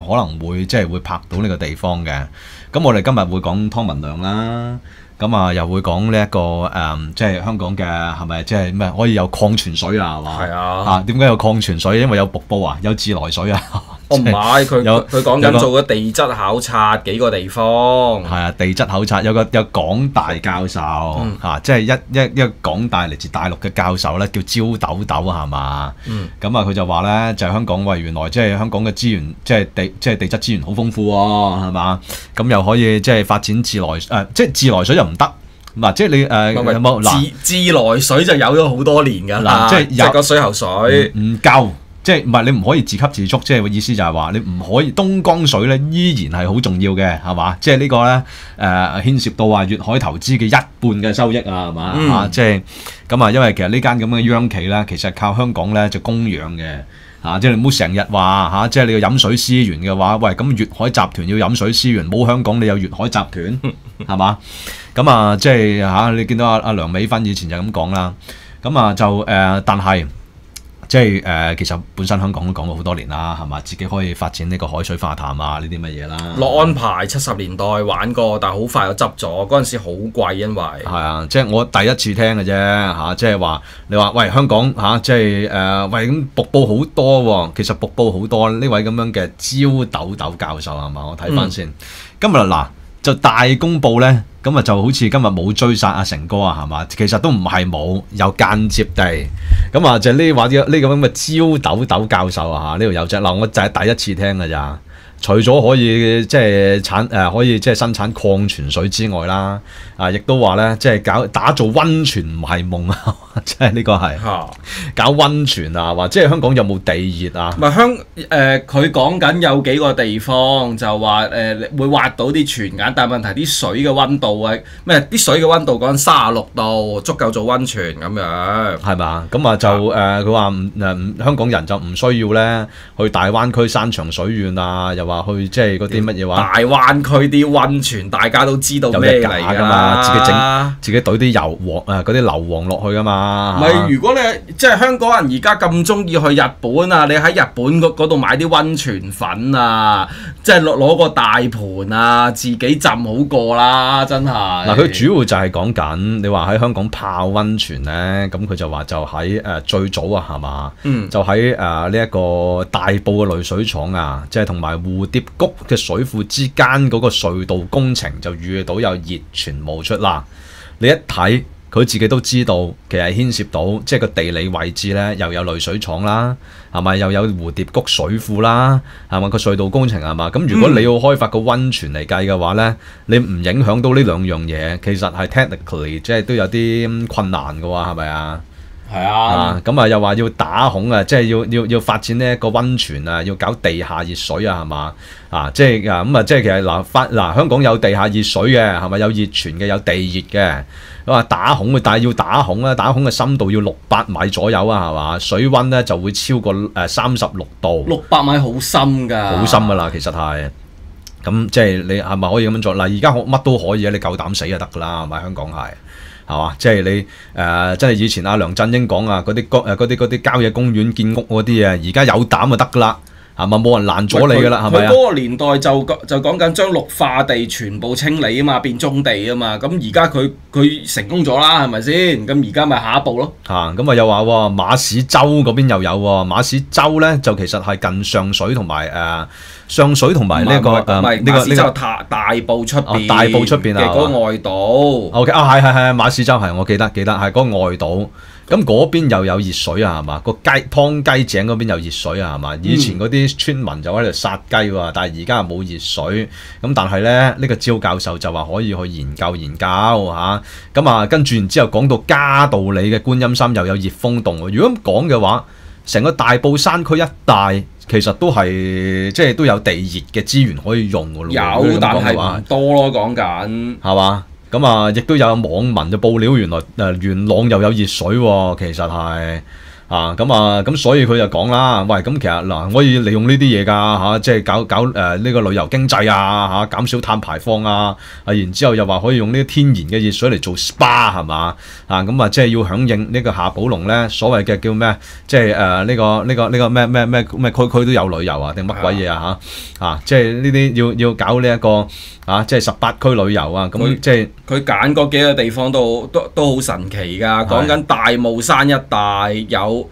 可能會即係會拍到呢個地方嘅。咁我哋今日會講湯文亮啦。咁啊，又會講呢一個即係香港嘅係咪即係咩可以有礦泉水啊？係嘛？係啊。點解有礦泉水？因為有瀑布啊，有自來水啊。唔係，佢講緊做咗地質考察幾個地方。係啊，地質考察有港大教授即係一港大嚟自大陸嘅教授咧，叫焦豆豆係嘛？咁啊，佢就話咧，就係香港原來即係香港嘅資源，即係地質資源好豐富喎，係嘛？咁又可以即係發展即係自來水又唔得。嗱，即係你有冇自來水就有咗好多年㗎啦，即係個水喉水唔夠。即係唔係你唔可以自給自足，即係個意思就係話你唔可以東江水咧，依然係好重要嘅，係嘛？即係呢個咧牽涉到話粵海投資嘅一半嘅收益啊，係嘛？即係咁啊，因為其實呢間咁嘅央企咧，其實靠香港咧就供養嘅即係你唔好成日話即係你要飲水思源嘅話，喂咁粵海集團要飲水思源，冇香港你有粵海集團係嘛？咁啊，即係你見到阿梁美芬以前就咁講啦，咁啊就但係。即係其實本身香港都講咗好多年啦，係嘛？自己可以發展呢個海水化淡啊，呢啲乜嘢啦。樂安排70年代玩過，但係好快又執咗。嗰陣時好貴，因為係啊，即係我第一次聽嘅啫即係話你話喂香港即係喂咁瀑布好多喎，其實瀑布好多呢位咁樣嘅焦豆豆教授係嘛？我睇翻先，今日嗱就大公報咧。咁啊就好似今日冇追殺阿成哥啊，係嘛？其實都唔係冇，有間接地。咁啊就呢話呢個咁嘅焦豆豆教授啊，呢度有隻嗱，我就係第一次聽㗎咋。除咗可以即係可以即係生產礦泉水之外啦，亦都話咧即係打造溫泉唔係夢啊！即係呢個係搞溫泉啊，或者係香港有冇地熱啊？唔係佢講緊有幾個地方就話會挖到啲泉眼，但係問題啲水嘅溫度啲水嘅溫度講緊36度，足夠做溫泉咁樣係嘛？咁啊就佢話香港人就唔需要咧去大灣區山長水遠啊，又話去即係嗰啲乜嘢話？大灣區啲溫泉大家都知道咩嚟㗎嘛？自己懟啲硫磺嗰啲硫磺落去㗎嘛？唔係，如果你即係香港人而家咁中意去日本啊，你喺日本嗰度買啲溫泉粉啊，即係攞個大盆啊，自己浸好過啦，真係。嗱，佢主要就係講緊你話喺香港泡溫泉咧，咁佢就話就喺最早啊，係嘛？就喺呢一個大埔嘅濾水廠啊，即係同埋蝴蝶谷嘅水庫之間嗰個隧道工程就遇到有熱泉冒出啦。你一睇。佢自己都知道，其實牽涉到即係個地理位置咧，又有濾水廠啦，係咪？又有蝴蝶谷水庫啦，係咪？個隧道工程係嘛？咁如果你要開發個溫泉嚟計嘅話咧，你唔影響到呢兩樣嘢，其實係 technically 即係都有啲困難嘅喎，係咪啊？係啊，咁又話要打孔啊，即係要發展呢一個溫泉啊，要搞地下熱水啊，係嘛？即係咁即係其實香港有地下熱水嘅，係咪？有熱泉嘅，有地熱嘅。佢話打孔嘅，但係要打孔啊，打孔嘅深度要600米左右啊，係嘛？水溫咧就會超過36度。600米好深㗎，好深㗎啦，其實係。咁即係你係咪可以咁樣做？嗱，而家乜都可以啊，你夠膽死就得㗎啦，係咪？香港係嘛？即係你真係以前阿梁振英講啊，嗰啲郊野公園建屋嗰啲啊，而家有膽就得㗎啦。係咪冇人攔咗你㗎啦？係咪啊？佢嗰個年代就講緊將綠化地全部清理啊嘛，變棕地啊嘛。咁而家佢成功咗啦，係咪先？咁而家咪下一步咯。咁又話喎，馬屎洲嗰邊又有喎。馬屎洲咧就其實係近上水同埋上水同埋呢個馬屎洲大埔出邊嘅嗰個外島。OK 係馬屎洲係我記得係嗰個外島。咁嗰邊又有熱水啊，係嘛？個湯雞井嗰邊有熱水啊，係嘛？以前嗰啲村民就喺度殺雞喎，但係而家冇熱水。咁但係咧，呢個焦教授就話可以去研究嚇。咁跟住然之後講到嘉道理嘅觀音山又有熱風洞喎。如果咁講嘅話，成個大埔山區一帶其實都係即係都有地熱嘅資源可以用㗎咯。有，但係唔多咯，講緊係嘛？咁亦都有網民就報料，原來元朗又有熱水喎，其實係咁所以佢就講啦，喂，咁其實嗱，可以利用呢啲嘢㗎嚇，即係搞呢個旅遊經濟啊嚇，減少碳排放啊，然之後又話可以用呢啲天然嘅熱水嚟做 SPA 係嘛咁即係要響應呢個夏寶龍咧所謂嘅叫咩，即係呢個咩區區都有旅遊啊定乜鬼嘢啊嚇即係呢啲要搞呢一個即係18區旅遊啊，咁即係佢揀嗰幾個地方都好神奇㗎，講緊大霧山一帶有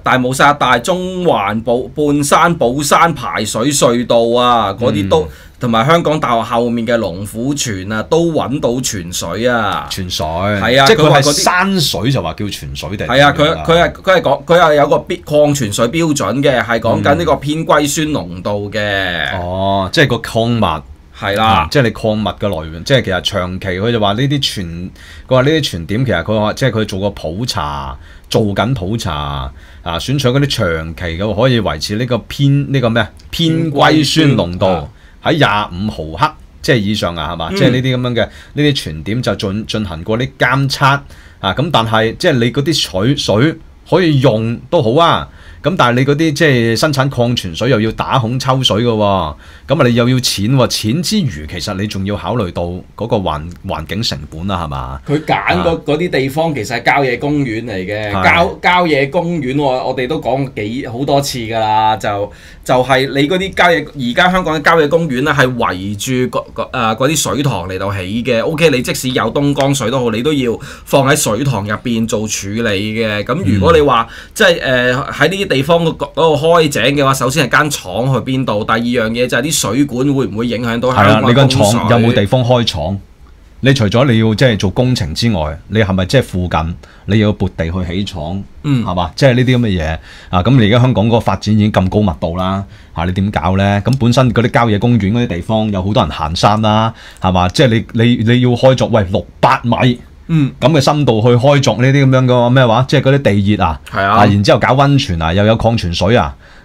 大霧山一帶、中環半山、寶山排水隧道啊，嗰啲都同埋香港大學後面嘅龍虎泉啊，都揾到泉水啊！泉水係啊，即係佢係山水就話叫泉水定係啊？佢係講佢係有個礦泉水標準嘅，係講緊呢個偏硅酸濃度嘅。哦，即係個礦物。係啦，即係你礦物嘅來源，即係其實長期佢就話呢啲泉，佢話呢啲泉點其實佢話即係佢做過普查，做緊普查選取嗰啲長期嘅可以維持呢個偏硅酸濃度喺25毫克即係以上係嘛？即係呢啲咁樣嘅呢啲泉點就進行過啲監測咁但係即係你嗰啲水可以用都好啊。咁但係你嗰啲即係生產礦泉水又要打孔抽水嘅喎，咁你又要錢喎，錢之餘其實你仲要考慮到嗰個環境成本啦，係嘛？佢揀嗰啲地方其實係郊野公園嚟嘅，郊野公園我哋都講好多次㗎啦，就係你嗰啲郊野，而家香港嘅郊野公園咧係圍住嗰啲水塘嚟到起嘅。OK， 你即使有東江水都好，你都要放喺水塘入邊做處理嘅。咁如果你話即係喺呢啲地方嗰度開井嘅話，首先係間廠去邊度，第二樣嘢就係啲水管會唔會影響到香港供水？你間廠有冇地方開廠？你除咗你要即係做工程之外，你係咪即係附近你要撥地去起廠？係嘛？即係呢啲咁嘅嘢咁你而家香港嗰個發展已經咁高密度啦你點搞咧？咁本身嗰啲郊野公園嗰啲地方有好多人行山啦，係嘛？即係你要開鑿600米。咁嘅深度去開鑿呢啲咁樣嘅咩話？即係嗰啲地熱然之後搞溫泉又有礦泉水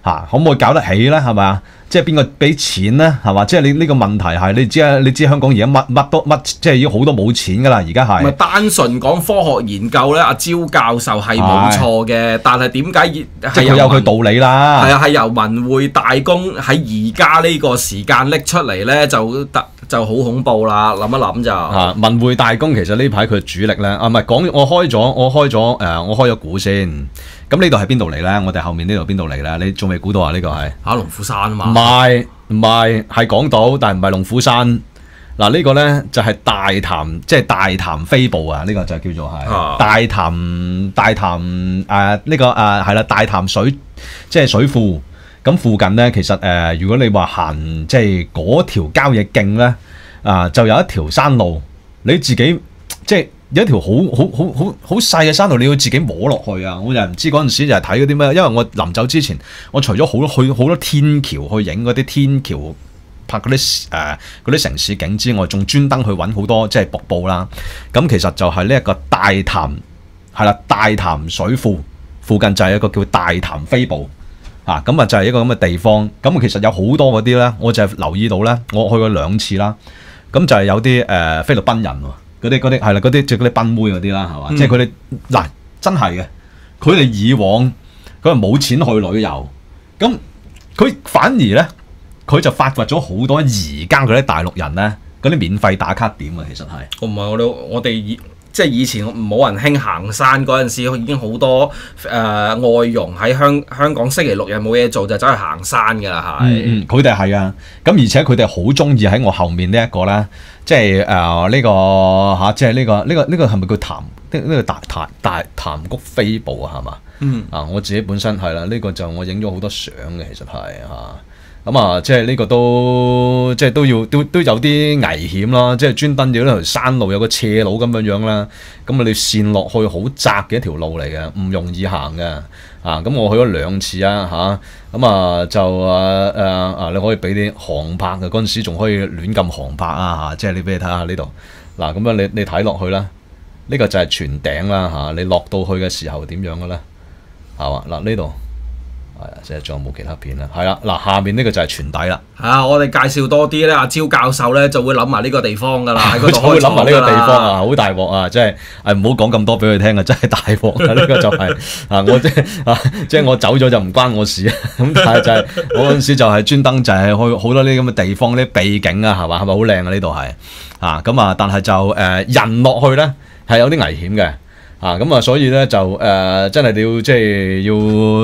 可唔可以搞得起咧？係咪啊？即係邊個俾錢咧？係嘛？即係你呢個問題係你知香港而家乜即係已經好多冇錢㗎啦，而家係。唔係單純講科學研究咧，阿招教授係冇錯嘅，但係點解即係佢有佢道理啦？係由文匯大公喺而家呢個時間拎出嚟咧，就好恐怖啦！諗一諗就文匯大公其實呢排佢主力咧唔係講我開咗股先。咁呢度係邊度嚟咧？我哋後面呢度邊度嚟咧？你仲未估到啊？呢個係龍虎山啊嘛？唔係港島，但係唔係龍虎山。嗱呢個咧就係大潭，即係大潭飛步啊！呢個就叫做係大潭呢個係啦，大潭水即係水庫。咁附近咧，其實如果你話行即係嗰條郊野徑咧，就有一條山路，你自己即係有一條好細嘅山路，你要自己摸落去啊！我就唔知嗰陣時就係睇嗰啲咩，因為我臨走之前，我除咗去好多天橋去影嗰啲天橋拍嗰啲城市景之外，仲專登去揾好多即係瀑布啦。咁其實就係呢一個大潭係啦，大潭水庫附近就係一個叫大潭飛步。咁就係一個咁嘅地方，咁其實有好多嗰啲咧，我就係留意到咧，我去過2次啦，咁就係有啲菲律賓人喎，嗰啲係啦，嗰啲即係嗰啲賓妹嗰啲啦，係嘛？即係佢哋嗱真係嘅，佢哋以往佢係冇錢去旅遊，咁佢反而咧，佢就發掘咗好多而家嗰啲大陸人咧，嗰啲免費打卡點啊，其實係。唔係我哋即係以前冇人興行山嗰陣時，已經好多外傭喺香港星期六日冇嘢做就走去行山㗎啦，係。佢哋係啊，咁而且佢哋好中意喺我後面呢一個咧，即係呢個即係呢個係咪叫呢個大潭谷飛步啊？係嘛？我自己本身係啦，呢個就我影咗好多相嘅，其實係咁即係呢個都即係都有啲危險啦，即係專登要呢條山路有個斜路咁樣啦，咁你跣落去好窄嘅一條路嚟嘅，唔容易行嘅。咁我去咗2次啊就你可以俾啲航拍嘅，嗰陣時仲可以亂撳航拍即係你俾你睇下呢度。嗱咁樣你睇落去啦，呢個就係泉頂啦你落到去嘅時候點樣嘅咧？係嘛？嗱呢度係啊，即係仲有冇其他片啊？係啦，嗱，下面呢個就係船底啦。我哋介紹多啲咧，阿招教授咧就會諗埋呢個地方㗎啦，喺嗰度會開廠諗埋呢個地㗎啦方啊，好大鑊啊！即係唔好講咁多俾佢聽啊，真係大鑊啊！呢個就係我即係我走咗就唔關我事啊。咁但係就係我嗰陣時就係專登就係去好多呢啲咁嘅地方啲秘景啊，係嘛？係咪好靚啊？呢度係咁啊，但係就人落去咧係有啲危險嘅。咁所以咧就真係你要即係要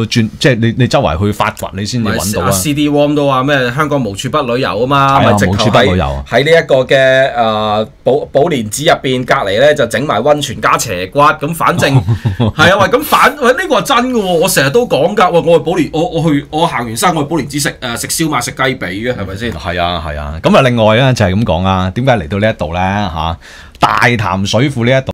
轉，即係你周圍去發掘，你先至揾到啊。CD Warm 都話咩？香港無處不旅遊啊嘛，咪直頭無處不旅遊喺呢一個嘅寶蓮寺入邊隔離咧就整埋溫泉加斜骨，咁反正係啊喂，咁呢個係真嘅喎，我成日都講㗎，喂，我去寶蓮，我行完山我去寶蓮寺食燒賣食雞髀嘅，係咪先？係啊，咁啊另外咧就係咁講啊，點解嚟到呢一度咧大潭水庫呢一度？